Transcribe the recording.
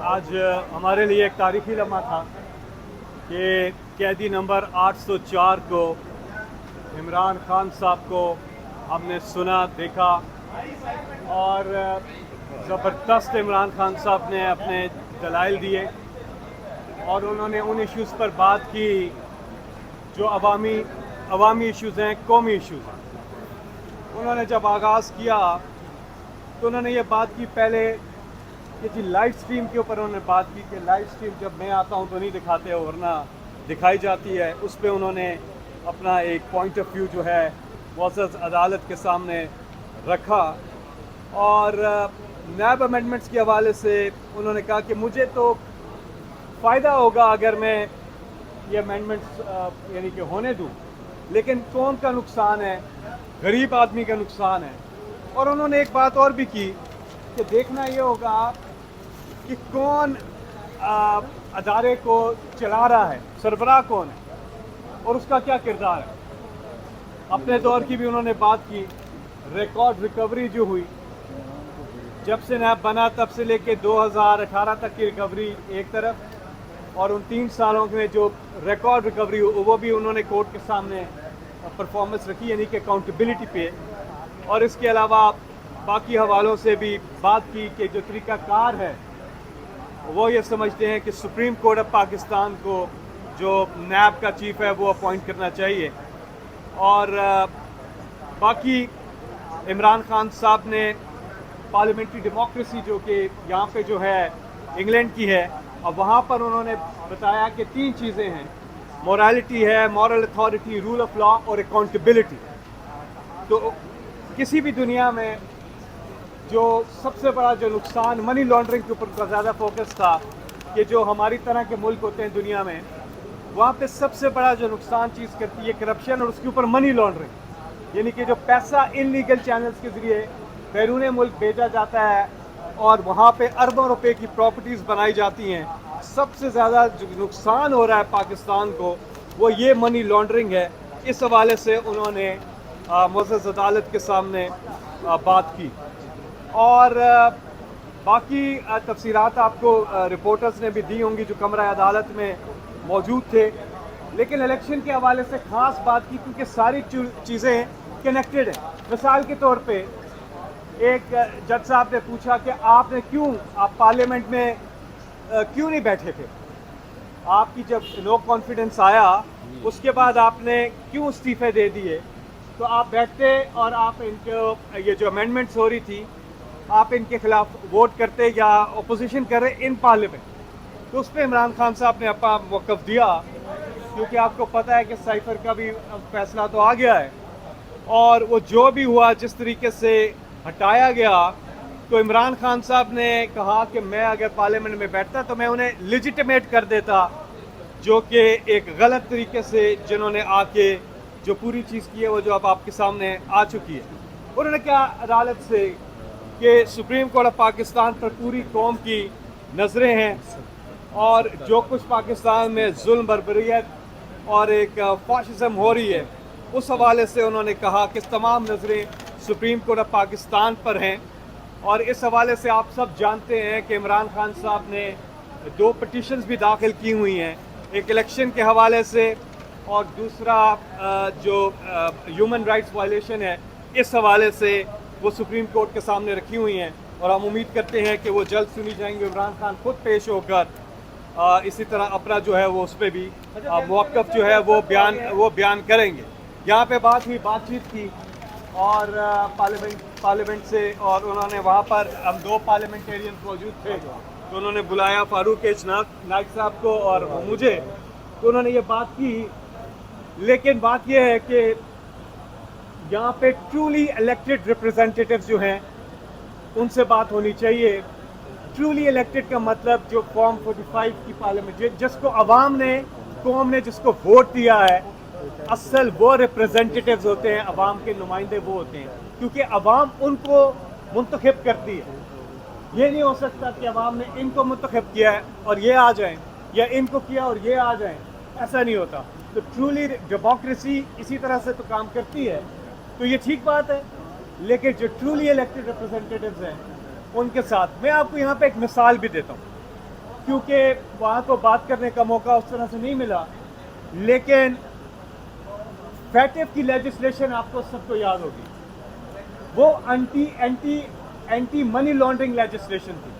آج ہمارے لیے ایک تاریخی لمحہ تھا کہ قیدی نمبر 804 کو عمران خان صاحب کو ہم نے سنا دیکھا اور زبردست عمران خان صاحب نے اپنے دلائل دیے اور انہوں نے ان ایشوز پر بات کی جو عوامی ایشوز ہیں، قومی ایشوز ہیں۔ انہوں نے جب آغاز کیا تو انہوں نے یہ بات کی پہلے کہ جی لائیو سٹریم کے اوپر انہوں نے بات کی کہ لائیو سٹریم جب میں آتا ہوں تو نہیں دکھاتے ورنہ دکھائی جاتی ہے۔ اس پہ انہوں نے اپنا ایک پوائنٹ آف ویو جو ہے معزز عدالت کے سامنے رکھا اور نیب امینڈمنٹس کے حوالے سے انہوں نے کہا کہ مجھے تو فائدہ ہوگا اگر میں یہ امینڈمنٹس یعنی کہ ہونے دوں، لیکن قوم کا نقصان ہے، غریب آدمی کا نقصان ہے۔ اور انہوں نے ایک بات اور بھی کی کہ دیکھنا یہ ہوگا کہ کون ادارے کو چلا رہا ہے، سربراہ کون ہے اور اس کا کیا کردار ہے۔ اپنے دور کی بھی انہوں نے بات کی، ریکارڈ ریکوری جو ہوئی جب سے نیب بنا تب سے لے کے 2018 تک کی ریکوری ایک طرف، اور ان 3 سالوں میں جو ریکارڈ ریکوری وہ بھی انہوں نے کورٹ کے سامنے پرفارمنس رکھی، یعنی کہ اکاؤنٹیبلٹی پہ۔ اور اس کے علاوہ باقی حوالوں سے بھی بات کی کہ جو طریقہ کار ہے وہ یہ سمجھتے ہیں کہ سپریم کورٹ آف پاکستان کو جو نیب کا چیف ہے وہ اپوائنٹ کرنا چاہیے۔ اور باقی عمران خان صاحب نے پارلیمنٹری ڈیموکریسی جو کہ یہاں پہ جو ہے انگلینڈ کی ہے، اور وہاں پر انہوں نے بتایا کہ 3 چیزیں ہیں، مورالٹی ہے، moral authority, rule of law اور اکاؤنٹیبلٹی۔ تو کسی بھی دنیا میں جو سب سے بڑا جو نقصان منی لانڈرنگ کے اوپر زیادہ فوکس تھا کہ جو ہماری طرح کے ملک ہوتے ہیں دنیا میں، وہاں پہ سب سے بڑا جو نقصان چیز کرتی ہے کرپشن، اور اس کے اوپر منی لانڈرنگ، یعنی کہ جو پیسہ ان لیگل چینلز کے ذریعے بیرون ملک بھیجا جاتا ہے اور وہاں پہ اربوں روپے کی پراپرٹیز بنائی جاتی ہیں۔ سب سے زیادہ جو نقصان ہو رہا ہے پاکستان کو وہ یہ منی لانڈرنگ ہے۔ اس حوالے سے انہوں نے معزز عدالت کے سامنے بات کی اور باقی تفصیلات آپ کو رپورٹرز نے بھی دی ہوں گی جو کمرہ عدالت میں موجود تھے، لیکن الیکشن کے حوالے سے خاص بات کی کیونکہ ساری چیزیں کنیکٹڈ ہیں۔ مثال کے طور پہ ایک جج صاحب نے پوچھا کہ آپ نے آپ پارلیمنٹ میں کیوں نہیں بیٹھے تھے؟ آپ کی جب نو کانفیڈنس آیا اس کے بعد آپ نے کیوں استعفے دے دیے؟ تو آپ بیٹھتے اور آپ ان کو یہ جو امینڈمنٹس ہو رہی تھی آپ ان کے خلاف ووٹ کرتے یا اپوزیشن کر رہے ان پارلیمنٹ۔ تو اس پہ عمران خان صاحب نے اپنا موقف دیا، کیونکہ آپ کو پتہ ہے کہ سائفر کا بھی فیصلہ تو آ گیا ہے، اور وہ جو بھی ہوا جس طریقے سے ہٹایا گیا، تو عمران خان صاحب نے کہا کہ میں اگر پارلیمنٹ میں بیٹھتا تو میں انہیں لیجیٹیمیٹ کر دیتا، جو کہ ایک غلط طریقے سے جنہوں نے آ کے جو پوری چیز کی ہے وہ جو اب آپ کے سامنے آ چکی ہے۔ انہوں نے کہا عدالت سے کہ سپریم کورٹ آف پاکستان پر پوری قوم کی نظریں ہیں، اور جو کچھ پاکستان میں ظلم بربریت اور ایک فاشزم ہو رہی ہے اس حوالے سے انہوں نے کہا کہ تمام نظریں سپریم کورٹ آف پاکستان پر ہیں۔ اور اس حوالے سے آپ سب جانتے ہیں کہ عمران خان صاحب نے 2 پٹیشنز بھی داخل کی ہوئی ہیں، ایک الیکشن کے حوالے سے اور دوسرا جو ہیومن رائٹس وائلیشن ہے اس حوالے سے وہ سپریم کورٹ کے سامنے رکھی ہوئی ہیں، اور ہم امید کرتے ہیں کہ وہ جلد سنی جائیں گے۔ عمران خان خود پیش ہو کر اسی طرح اپنا جو ہے وہ اس پہ بھی موقف جو ہے وہ بیان کریں گے۔ یہاں پہ بات چیت کی اور پارلیمنٹ سے، اور انہوں نے وہاں پر ہم 2 پارلیمنٹیرین موجود تھے تو انہوں نے بلایا فاروق نائک صاحب کو اور مجھے، تو انہوں نے یہ بات کی۔ لیکن بات یہ ہے کہ یہاں پہ ٹرولی الیکٹڈ ریپرزینٹیٹیوز جو ہیں ان سے بات ہونی چاہیے۔ ٹرولی الیکٹڈ کا مطلب جو فارم 45 کی پارلیمنٹ جس کو عوام نے، قوم نے جس کو ووٹ دیا ہے، اصل وہ ریپرزینٹیٹیوز ہوتے ہیں، عوام کے نمائندے وہ ہوتے ہیں، کیونکہ عوام ان کو منتخب کرتی ہے۔ یہ نہیں ہو سکتا کہ عوام نے ان کو منتخب کیا ہے اور یہ آ جائیں، یا ان کو کیا اور یہ آ جائیں، ایسا نہیں ہوتا۔ تو ٹرولی ڈیموکریسی اسی طرح سے تو کام کرتی ہے، تو یہ ٹھیک بات ہے۔ لیکن جو ٹرولی الیکٹڈ ریپرزینٹیٹیوز ہیں ان کے ساتھ میں آپ کو یہاں پہ ایک مثال بھی دیتا ہوں۔ کیونکہ وہاں کو بات کرنے کا موقع اس طرح سے نہیں ملا، لیکن فیٹف کی لیجسلیشن آپ کو سب کو یاد ہوگی، وہ اینٹی منی لانڈرنگ لیجسلیشن تھی.